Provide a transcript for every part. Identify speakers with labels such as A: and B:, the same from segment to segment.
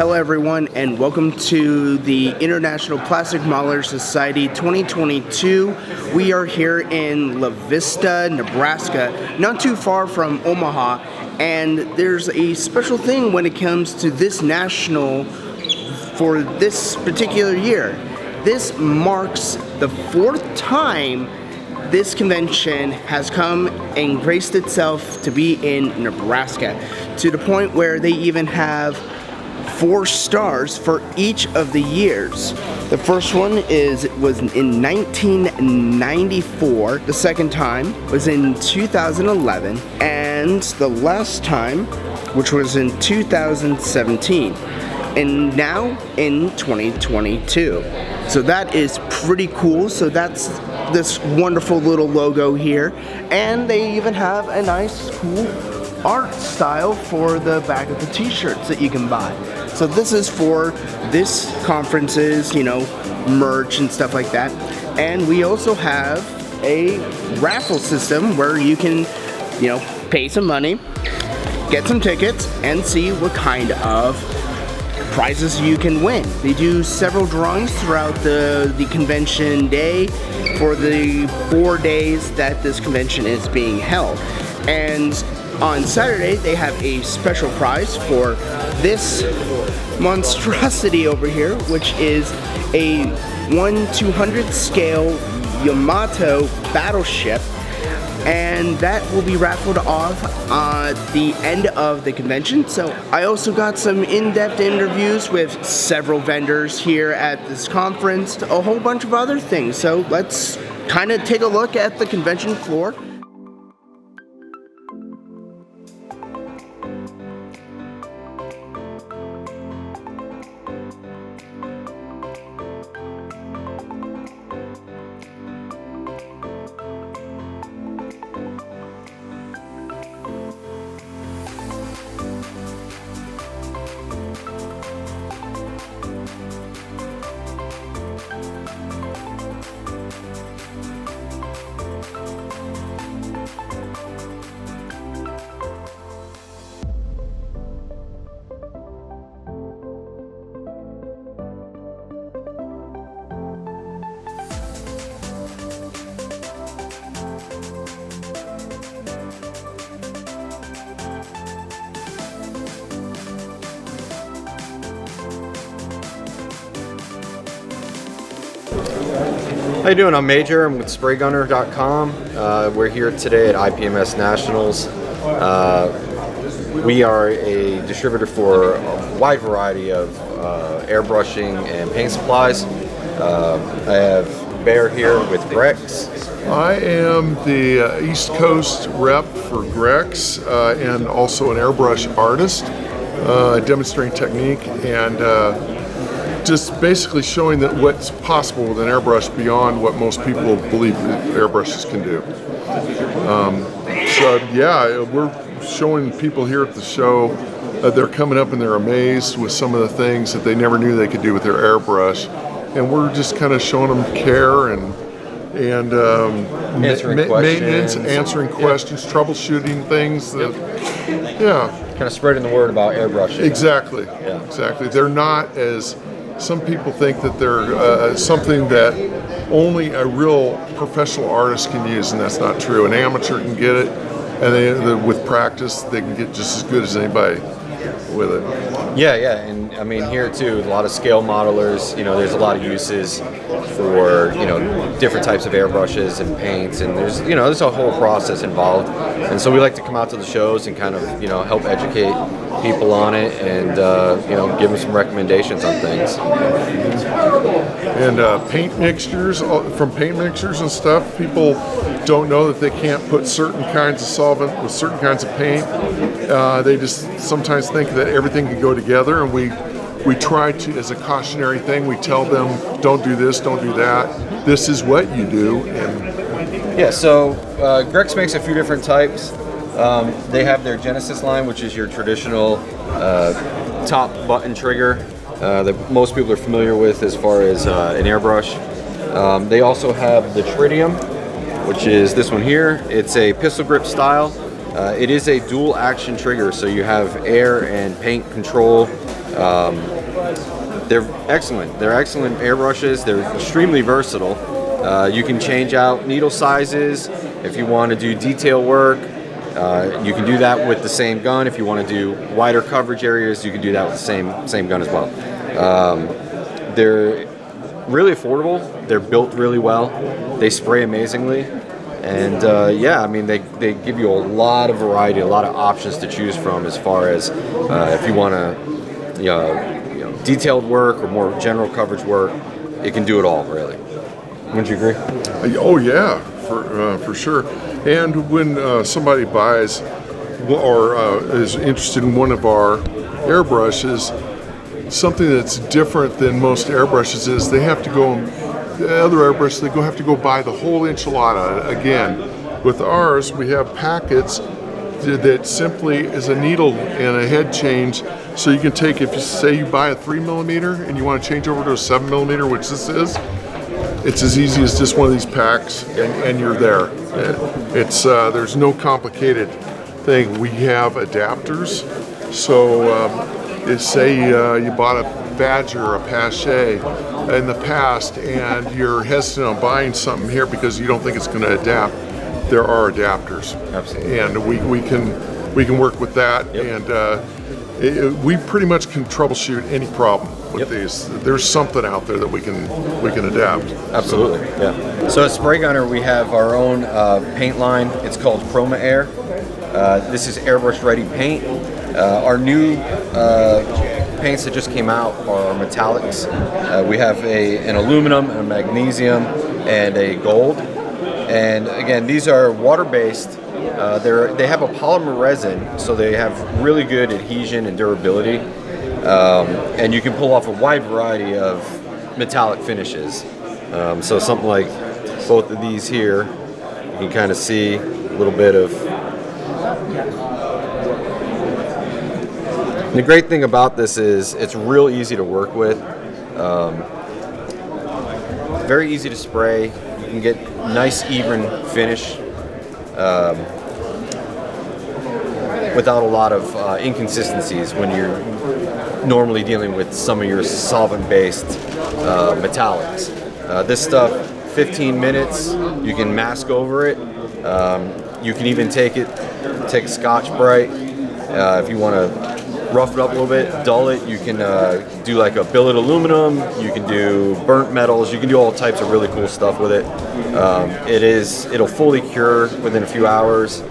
A: Hello everyone, and welcome to the International Plastic Modeler Society 2022. We are here in La Vista, Nebraska, not too far from Omaha, and there's a special thing when it comes to this national for this particular year. This marks the fourth time this convention has come and graced itself to be in Nebraska, to the point where they even have 4 stars for each of the years. The first one was in 1994. The second time was in 2011, and the last time, which was in 2017, and now in 2022. So that is pretty cool. So that's this wonderful little logo here, and they even have a nice cool art style for the back of the t-shirts that you can buy. So this is for this conferences, merch and stuff like that. And we also have a raffle system where you can, pay some money, get some tickets, and see what kind of prizes you can win. They do several drawings throughout the convention day for the 4 days that this convention is being held. And on Saturday, they have a special prize for this monstrosity over here, which is a 1/200 scale Yamato battleship, and that will be raffled off at the end of the convention. So I also got some in-depth interviews with several vendors here at this conference, a whole bunch of other things. So let's kind of take a look at the convention floor.
B: How you doing? I'm Major. I'm with SprayGunner.com. We're here today at IPMS Nationals. We are a distributor for a wide variety of airbrushing and paint supplies. I have Bear here with Grex.
C: I am the East Coast rep for Grex and also an airbrush artist, demonstrating technique and just basically showing that what's possible with an airbrush beyond what most people believe that airbrushes can do. We're showing people here at the show they're coming up and they're amazed with some of the things that they never knew they could do with their airbrush, and we're just kind of showing them care and maintenance, answering questions, troubleshooting things.
B: Kind of spreading the word about airbrushing.
C: Exactly. They're not as some people think that they're something that only a real professional artist can use, and that's not true. An amateur can get it, and with practice, they can get just as good as anybody with it.
B: Yeah, and I mean here too, a lot of scale modelers. There's a lot of uses for different types of airbrushes and paints, and there's a whole process involved. And so we like to come out to the shows and kind of help educate people on it and give them some recommendations on things.
C: And paint mixtures, from paint mixtures and stuff, people don't know that they can't put certain kinds of solvent with certain kinds of paint. They just sometimes think that everything can go together, and we try to, as a cautionary thing, we tell them, don't do this, don't do that. This is what you do.
B: So Grex makes a few different types. They have their Genesis line, which is your traditional top button trigger that most people are familiar with as far as an airbrush. They also have the Tritium, which is this one here. It's a pistol grip style. It is a dual action trigger, so you have air and paint control. They're excellent. They're excellent airbrushes. They're extremely versatile. You can change out needle sizes if you want to do detail work. You can do that with the same gun. If you want to do wider coverage areas, you can do that with the same gun as well. They're really affordable. They're built really well. They spray amazingly. And yeah, I mean, they give you a lot of variety, a lot of options to choose from as far as if you want to, detailed work or more general coverage work. It can do it all, really. Wouldn't you agree?
C: Oh yeah, for sure. And when somebody buys or is interested in one of our airbrushes, something that's different than most airbrushes is they have to go. The other airbrushes, they have to go buy the whole enchilada again. With ours, we have packets that simply is a needle and a head change. So you can take, if you say you buy a 3mm and you want to change over to a 7mm, which this is, it's as easy as just one of these packs, and you're there. It's there's no complicated thing. We have adapters. So say you bought a Badger or a Pache in the past and you're hesitant on buying something here because you don't think it's going to adapt, there are adapters.
B: Absolutely.
C: And we can work with that. Yep. And we pretty much can troubleshoot any problem with these. There's something out there that we can adapt.
B: Absolutely. So. Yeah. So at Spray Gunner, we have our own paint line. It's called Chroma Air. This is airbrush ready paint. Our new paints that just came out are metallics. We have an aluminum, a magnesium, and a gold. And again, these are water-based. They have a polymer resin, so they have really good adhesion and durability. And you can pull off a wide variety of metallic finishes. So something like both of these here, you can kind of see a little bit of. The great thing about this is it's real easy to work with. Very easy to spray. You can get nice even finish without a lot of inconsistencies when you're normally dealing with some of your solvent-based metallics. This stuff, 15 minutes, you can mask over it. You can even take a Scotch-Brite if you want to rough it up a little bit, dull it. You can do like a billet aluminum. You can do burnt metals. You can do all types of really cool stuff with it. It'll fully cure within a few hours.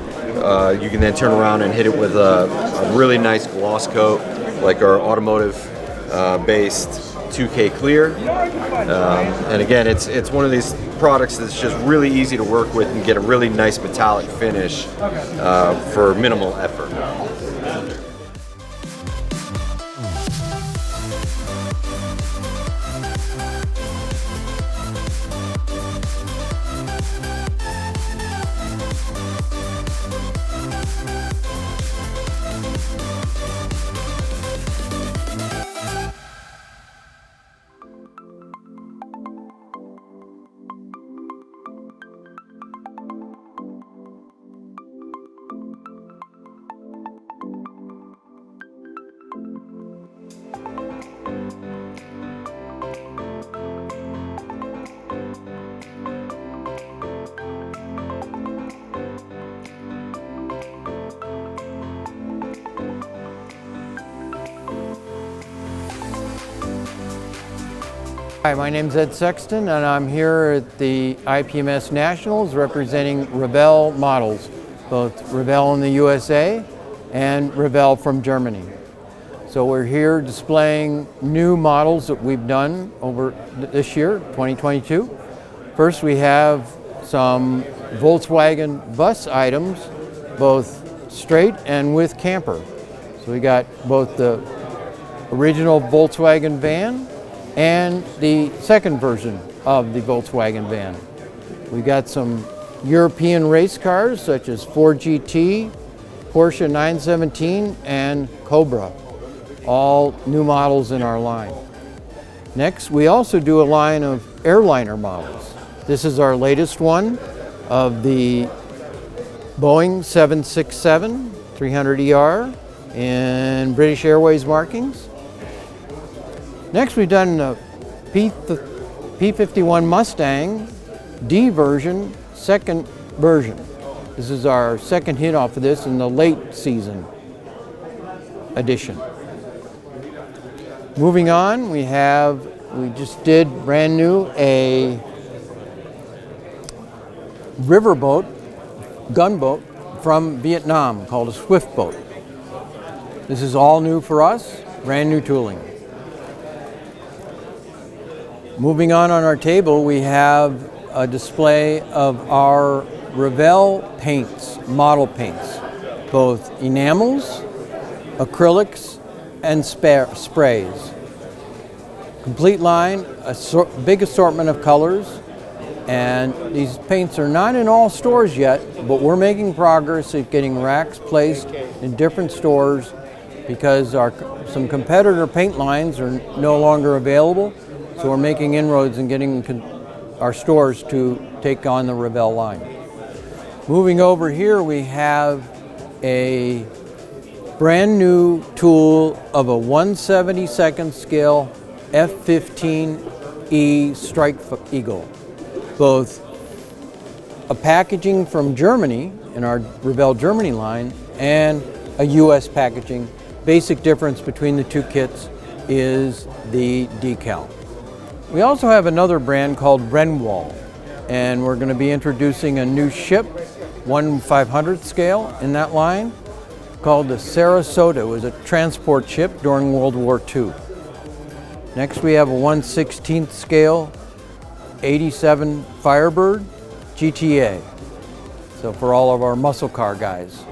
B: You can then turn around and hit it with a really nice gloss coat, like our automotive based 2K clear. And again, it's one of these products that's just really easy to work with and get a really nice metallic finish for minimal effort.
D: Hi, my name is Ed Sexton, and I'm here at the IPMS Nationals representing Revell models, both Revell in the USA and Revell from Germany. So we're here displaying new models that we've done over this year, 2022. First, we have some Volkswagen bus items, both straight and with camper. So we got both the original Volkswagen van and the second version of the Volkswagen van. We got some European race cars such as Ford GT, Porsche 917, and Cobra, all new models in our line. Next, we also do a line of airliner models. This is our latest one of the Boeing 767-300ER in British Airways markings. Next, we've done the P51 Mustang D version, second version. This is our second hit off of this in the late season edition. Moving on, we just did brand new a riverboat, gunboat from Vietnam called a Swift boat. This is all new for us, brand new tooling. Moving on our table, we have a display of our Revell paints, model paints, both enamels, acrylics, and sprays. Complete line, big assortment of colors, and these paints are not in all stores yet, but we're making progress at getting racks placed in different stores because some competitor paint lines are no longer available, so we're making inroads and getting our stores to take on the Revell line. Moving over here, we have a brand new tool of a 1/72nd scale F-15E Strike Eagle. Both a packaging from Germany in our Revell Germany line and a US packaging. Basic difference between the two kits is the decal. We also have another brand called Renwall, and we're going to be introducing a new ship, 1/500th scale in that line, called the Sarasota. It was a transport ship during World War II. Next we have a 1/16th scale 87 Firebird GTA. So for all of our muscle car guys.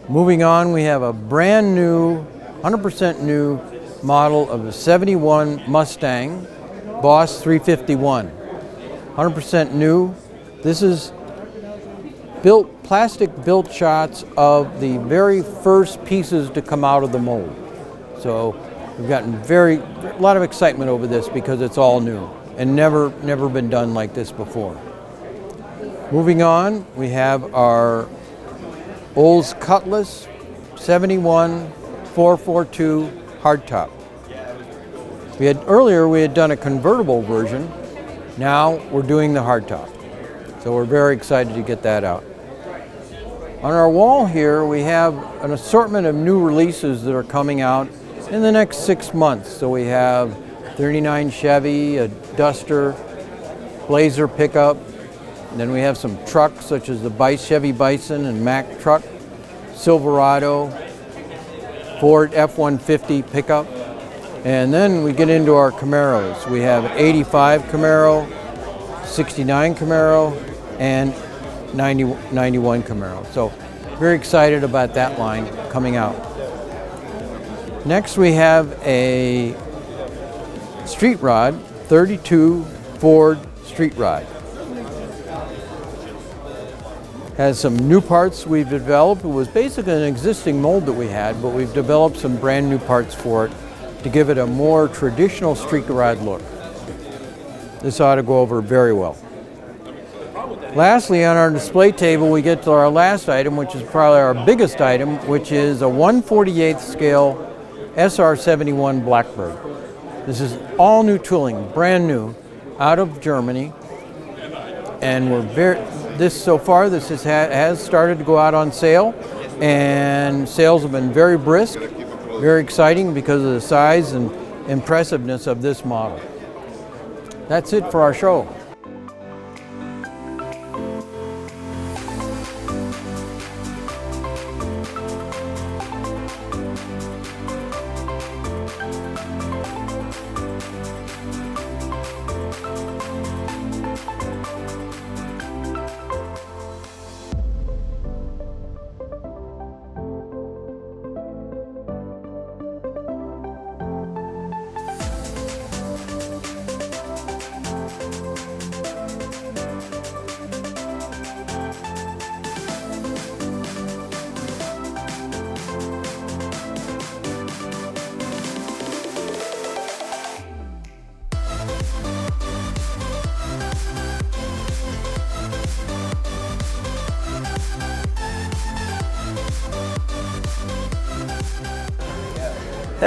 D: Moving on, we have a brand new, 100% new model of the 71 Mustang Boss 351. 100% new. This is plastic built shots of the very first pieces to come out of the mold. So we've gotten a lot of excitement over this because it's all new and never been done like this before. Moving on, we have our Olds Cutlass 71 442 hardtop. Earlier we had done a convertible version. Now we're doing the hardtop. So we're very excited to get that out. On our wall here, we have an assortment of new releases that are coming out in the next 6 months. So we have 39 Chevy, a Duster, Blazer pickup. And then we have some trucks such as the Chevy Bison and Mack truck, Silverado, Ford F-150 pickup. And then we get into our Camaros. We have 85 Camaro, 69 Camaro, and 91 Camaro. So very excited about that line coming out. Next we have a street rod, 32 Ford street rod. Has some new parts we've developed. It was basically an existing mold that we had, but we've developed some brand new parts for it to give it a more traditional street rod look. This ought to go over very well. Lastly, on our display table, we get to our last item, which is probably our biggest item, which is a 1/48th scale SR-71 Blackbird. This is all new tooling, brand new, out of Germany, and this has started to go out on sale, and sales have been very brisk, very exciting because of the size and impressiveness of this model. That's it for our show.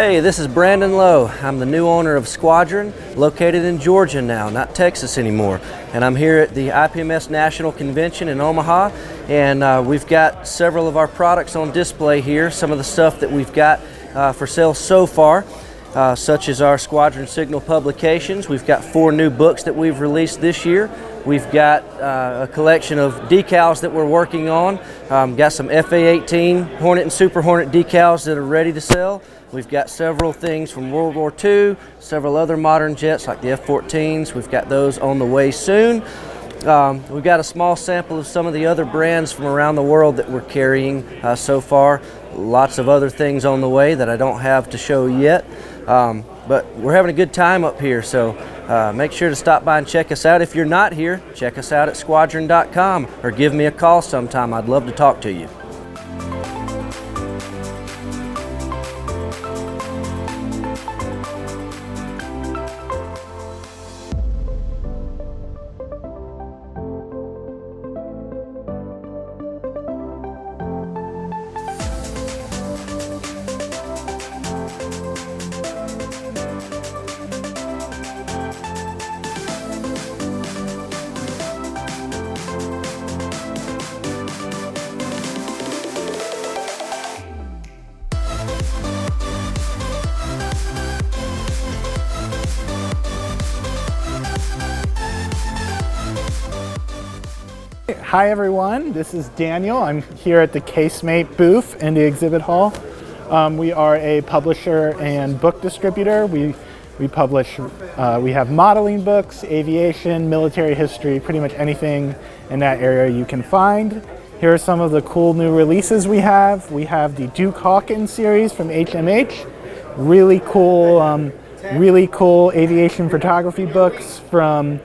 E: Hey, this is Brandon Lowe. I'm the new owner of Squadron, located in Georgia now, not Texas anymore. And I'm here at the IPMS National Convention in Omaha, and we've got several of our products on display here. Some of the stuff that we've got for sale so far, such as our Squadron Signal publications. We've got 4 new books that we've released this year. We've got a collection of decals that we're working on. Got some FA-18 Hornet and Super Hornet decals that are ready to sell. We've got several things from World War II, several other modern jets like the F-14s. We've got those on the way soon. We've got a small sample of some of the other brands from around the world that we're carrying so far. Lots of other things on the way that I don't have to show yet. But we're having a good time up here, so make sure to stop by and check us out. If you're not here, check us out at squadron.com or give me a call sometime. I'd love to talk to you.
F: Hi everyone, this is Daniel. I'm here at the Casemate booth in the exhibit hall. We are a publisher and book distributor. We have modeling books, aviation, military history, pretty much anything in that area you can find. Here are some of the cool new releases we have. We have the Duke Hawkins series from HMH. Really cool aviation photography books from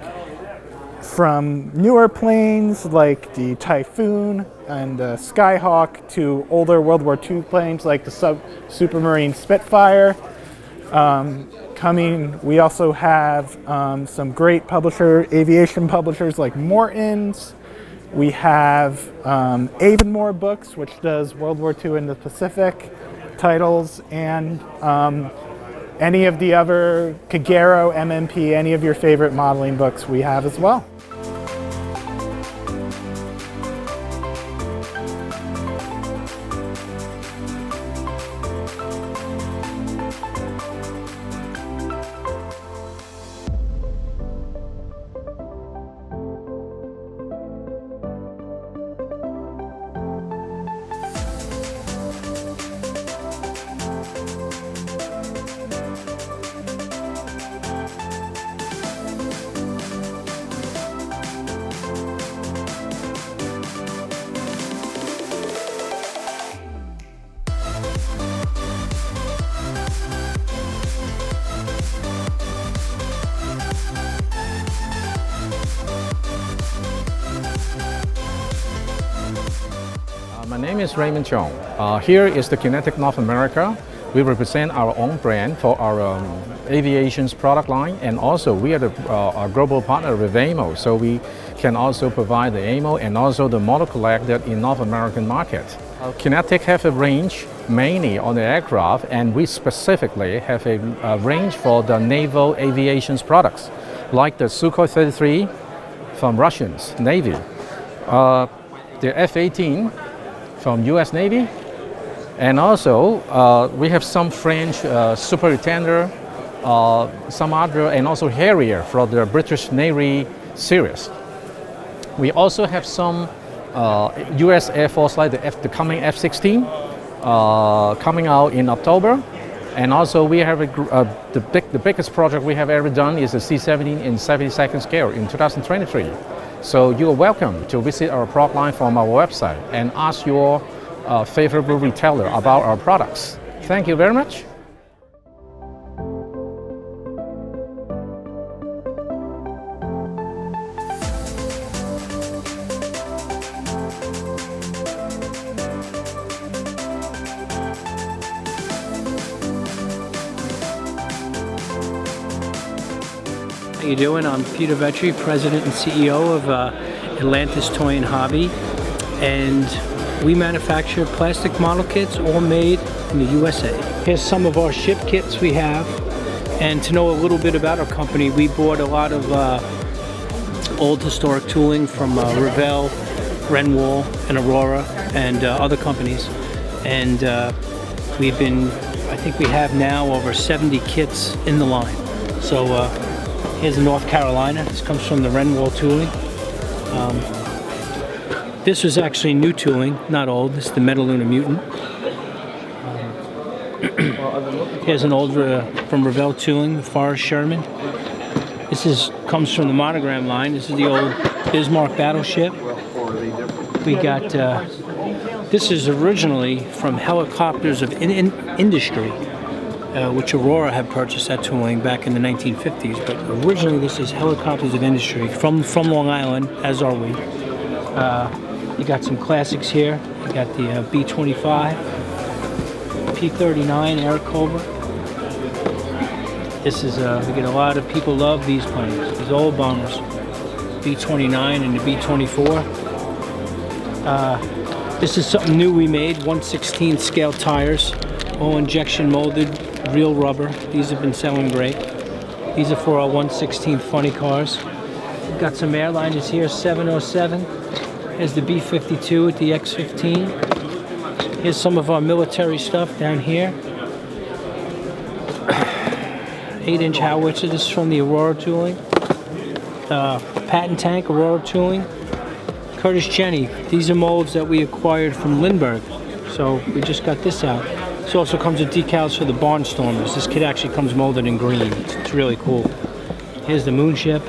F: newer planes like the Typhoon and the Skyhawk to older World War II planes like the Supermarine Spitfire. We also have some great aviation publishers like Morton's. We have Avonmore Books, which does World War II in the Pacific titles, and any of the other Kagero, MMP, any of your favorite modeling books we have as well.
G: My name is Raymond Chong. Here is the Kinetic North America. We represent our own brand for our aviation's product line, and also we are our global partner with AMO, so we can also provide the AMO and also the model collected in North American market. Kinetic have a range mainly on the aircraft, and we specifically have a range for the naval aviation's products, like the Sukhoi 33 from Russians Navy, the F-18 from US Navy, and also we have some French Super Tender, some other, and also Harrier from the British Navy series. We also have some US Air Force like the coming F-16 coming out in October, and also we have the biggest project we have ever done is the C-17 in 72nd scale in 2023. So you are welcome to visit our product line from our website and ask your favorable retailer about our products. Thank you very much.
H: How you doing? I'm Peter Vetri, President and CEO of Atlantis Toy and Hobby, and We manufacture plastic model kits, all made in the USA. Here's some of our ship kits we have. And to know a little bit about our company, we bought a lot of old historic tooling from Revell, Renwall, and Aurora, and other companies. And I think we have now over 70 kits in the line. So here's North Carolina. This comes from the Renwall tooling. This was actually new tooling, not old. This is the Metaluna Mutant. Here's an old from Revell tooling, the Forrest Sherman. This comes from the Monogram line. This is the old Bismarck battleship. We got, this is originally from Helicopters of Industry, which Aurora had purchased that tooling back in the 1950s. But originally this is Helicopters of Industry from Long Island, as are we. You got some classics here. You got the B-25, P-39 Air Cobra. This is, we get a lot of people love these planes, these old bombers. B-29 and the B-24. This is something new we made, 1/16 scale tires, all injection molded, real rubber. These have been selling great. These are for our 1/16 funny cars. We've got some airliners here, 707. Here's the B-52 with the X-15. Here's some of our military stuff down here. 8-inch howitzer. This is from the Aurora tooling. Patent tank, Aurora tooling. Curtis Jenny. These are molds that we acquired from Lindbergh. So we just got this out. This also comes with decals for the Barnstormers. This kit actually comes molded in green. It's really cool. Here's the Moonship.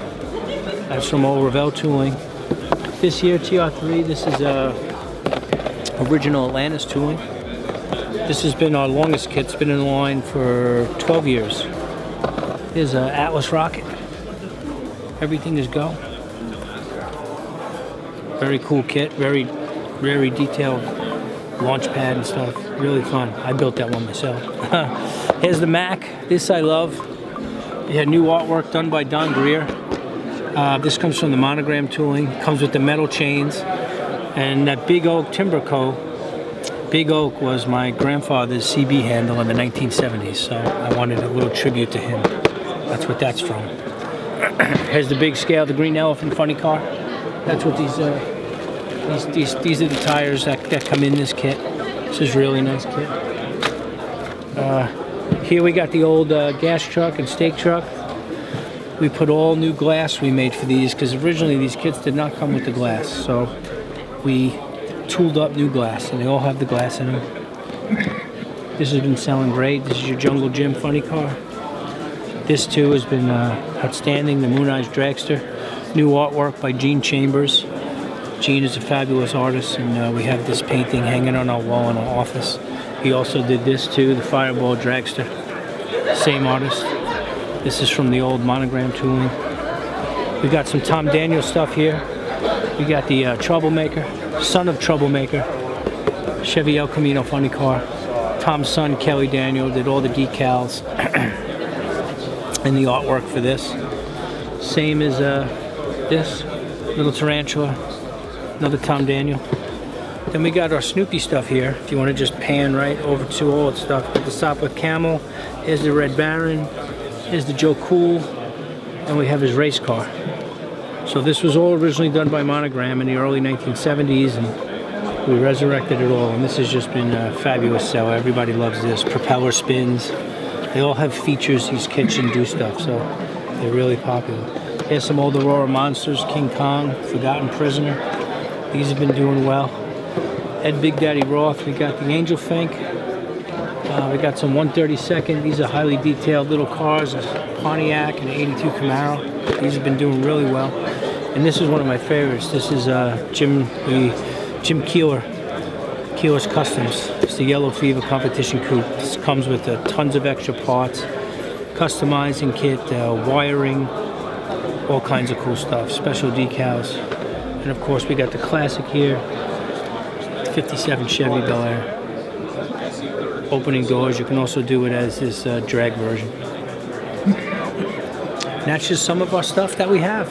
H: That's from old Revell tooling. This here, TR3, this is original Atlantis tooling. This has been our longest kit. It's been in the line for 12 years. Here's an Atlas rocket. Everything is go. Very cool kit, very detailed launch pad and stuff. Really fun. I built that one myself. Here's the Mac. This I love. It had new artwork done by Don Greer. This comes from the Monogram tooling. Comes with the metal chains. And that Big Oak Timber Co. Big Oak was my grandfather's CB handle in the 1970s, so I wanted a little tribute to him. That's what that's from. Here's the big scale, the Green Elephant funny car. That's what these are the tires that come in this kit. This is a really nice kit. Here we got the old gas truck and stake truck. We put all new glass we made for these because originally these kits did not come with the glass. So we tooled up new glass and they all have the glass in them. This has been selling great. This is your Jungle Jim funny car. This too has been outstanding, the Moon Eyes Dragster. New artwork by Gene Chambers. Gene is a fabulous artist, and we have this painting hanging on our wall in our office. He also did this too, the Fireball Dragster. Same artist. This is from the old Monogram tooling. We got some Tom Daniel stuff here. We got the Troublemaker, son of Troublemaker, Chevy El Camino funny car. Tom's son, Kelly Daniel, did all the decals and the artwork for this. Same as this, little tarantula, another Tom Daniel. Then we got our Snoopy stuff here. If you want to just pan right over to all that stuff. With the Sopwith Camel, here's the Red Baron, here's the Joe Cool, and we have his race car. So this was all originally done by Monogram in the early 1970s, and we resurrected it all. And this has just been a fabulous sell. Everybody loves this. Propeller spins. They all have features, these kits and do stuff, so they're really popular. Here's some old Aurora monsters, King Kong, Forgotten Prisoner. These have been doing well. Ed Big Daddy Roth, we got the Angel Fink. We got some 132nd. These are highly detailed little cars, a Pontiac and an 82 Camaro. These have been doing really well. And this is one of my favorites. This is Jim Keeler's Customs. It's the Yellow Fever Competition Coupe. This comes with tons of extra parts, customizing kit, wiring, all kinds of cool stuff, special decals. And of course we got the classic here, 57 Chevy Bel Air. Opening doors, you can also do it as this drag version. And that's just some of our stuff that we have.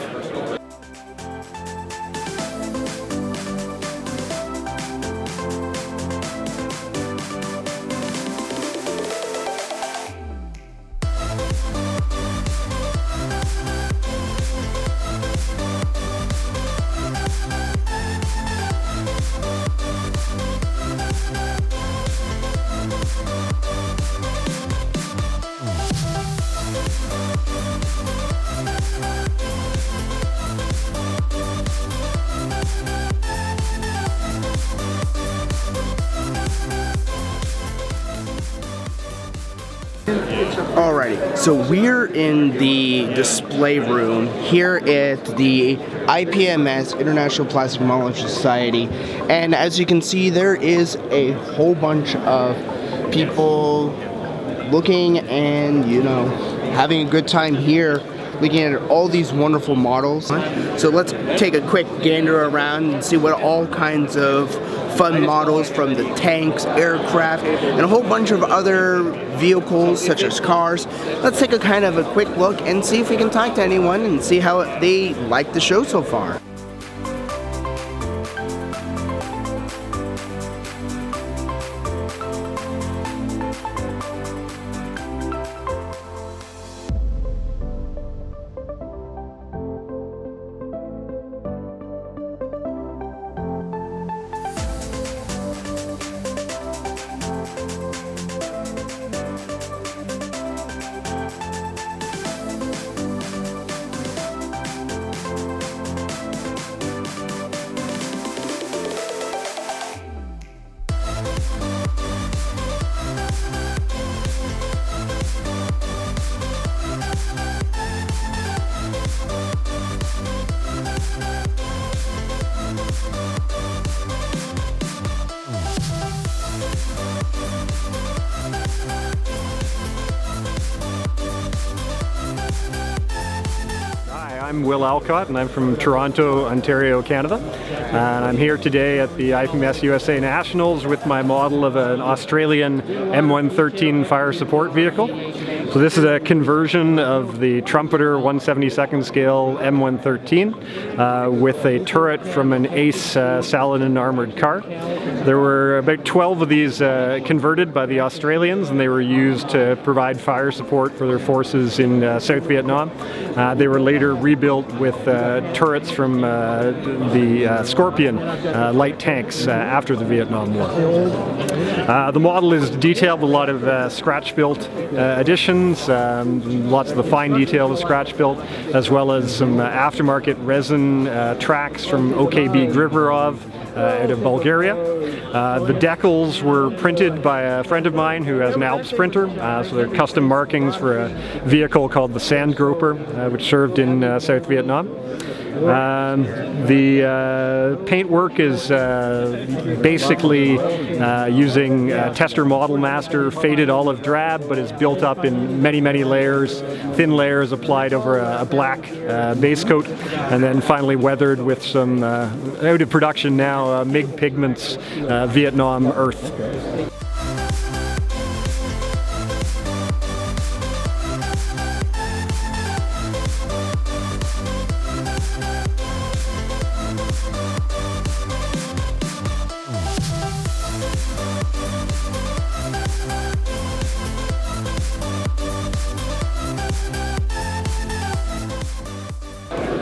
A: Alrighty, so we're in the display room here at the IPMS, International Plastic Modeling Society, and as you can see, there is a whole bunch of people looking and, you know, having a good time here, looking at all these wonderful models. So let's take a quick gander around and see what all kinds of fun models from the tanks, aircraft, and a whole bunch of other vehicles such as cars. Let's take a kind of a quick look and see if we can talk to anyone and see how they like the show so far.
I: I'm Will Alcott, and I'm from Toronto, Ontario, Canada. And I'm here today at the IPMS USA Nationals with my model of an Australian M113 fire support vehicle. So this is a conversion of the Trumpeter 1/72nd scale M113 with a turret from an Ace Saladin armored car. There were about 12 of these converted by the Australians, and they were used to provide fire support for their forces in South Vietnam. They were later rebuilt with turrets from the Scorpion light tanks after the Vietnam War. The model is detailed with a lot of scratch-built additions, lots of the fine detail was scratch-built, as well as some aftermarket resin tracks from OKB Grivorov out of Bulgaria. The decals were printed by a friend of mine who has an Alps printer, so they're custom markings for a vehicle called the Sand Groper, which served in South Vietnam. The paintwork is basically using Tester Model Master faded olive drab, but is built up in many layers, thin layers applied over a black base coat, and then finally weathered with some out of production now MIG Pigments Vietnam Earth.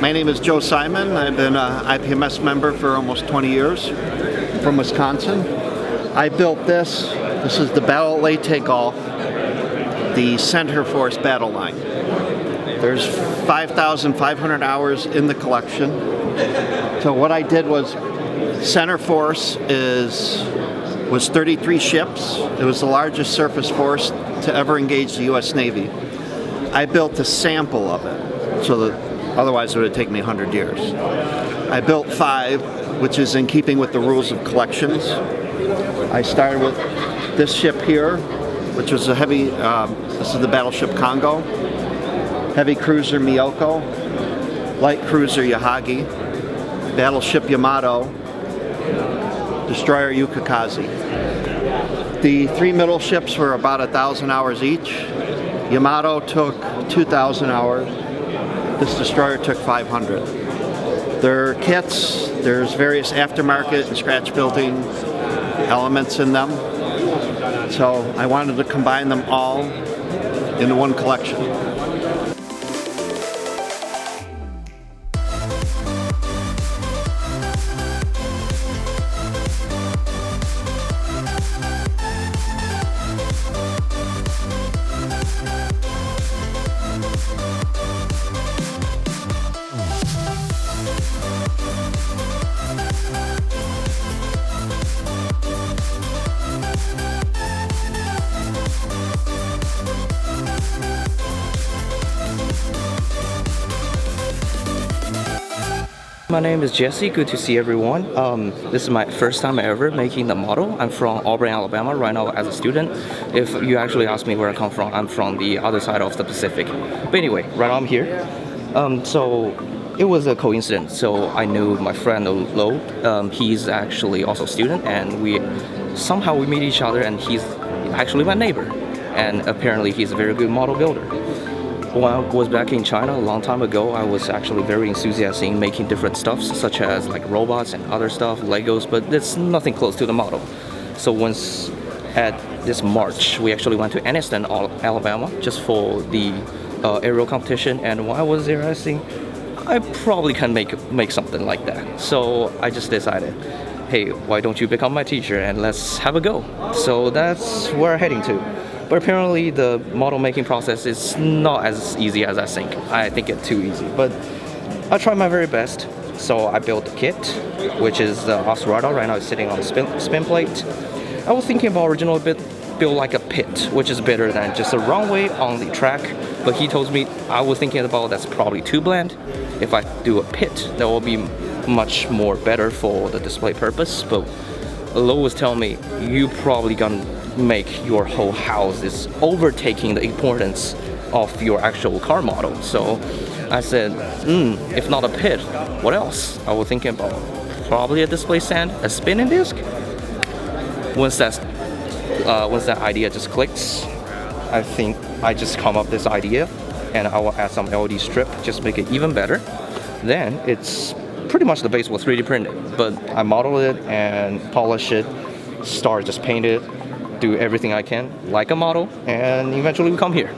J: My name is Joe Simon. I've been an IPMS member for almost 20 years from Wisconsin. I built this. This is the Battle Leyte Golf, the Center Force battle line. There's 5,500 hours in the collection. So what I did was, Center Force was 33 ships. It was the largest surface force to ever engage the U.S. Navy. I built a sample of it, so that otherwise it would have taken me 100 years. I built 5, which is in keeping with the rules of collections. I started with this ship here, which was a heavy, this is the battleship Congo, heavy cruiser Miyoko, light cruiser Yahagi, battleship Yamato, destroyer Yukikaze. The 3 middle ships were about 1,000 hours each. Yamato took 2,000 hours. This destroyer took 500. Their kits, there's various aftermarket and scratch building elements in them. So I wanted to combine them all into one collection.
K: My name is Jesse. Good to see everyone. This is my first time ever making the model. I'm from Auburn, Alabama right now as a student. If you actually ask me where I come from, I'm from the other side of the Pacific. But anyway, right now I'm here. So it was a coincidence. So I knew my friend Lo. He's actually also a student, and we meet each other, and he's actually my neighbor. And apparently he's a very good model builder. When I was back in China a long time ago, I was actually very enthusiastic in making different stuffs, such as like robots and other stuff, Legos, but it's nothing close to the model. So once at this March, we actually went to Anniston, Alabama, just for the aerial competition. And when I was there, I think I probably can make something like that. So I just decided, hey, why don't you become my teacher and let's have a go. So that's where I'm heading to. But apparently the model making process is not as easy as I think. I think it's too easy, but I tried my very best. So I built a kit, which is the Osrado. Right now it's sitting on a spin plate. I was thinking about originally build like a pit, which is better than just a runway on the track. But he told me, I was thinking about that's probably too bland. If I do a pit, that will be much more better for the display purpose. But Lo was telling me, you probably gonna make your whole house is overtaking the importance of your actual car model. So I said, if not a pit, what else? I was thinking about probably a display stand, a spinning disc. Once that idea just clicks, I think I just come up with this idea, and I will add some LED strip, just make it even better. Then it's pretty much the base was 3D printed, but I modeled it and polished it, just paint it, do everything I can like a model, and eventually we come here.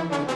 L: them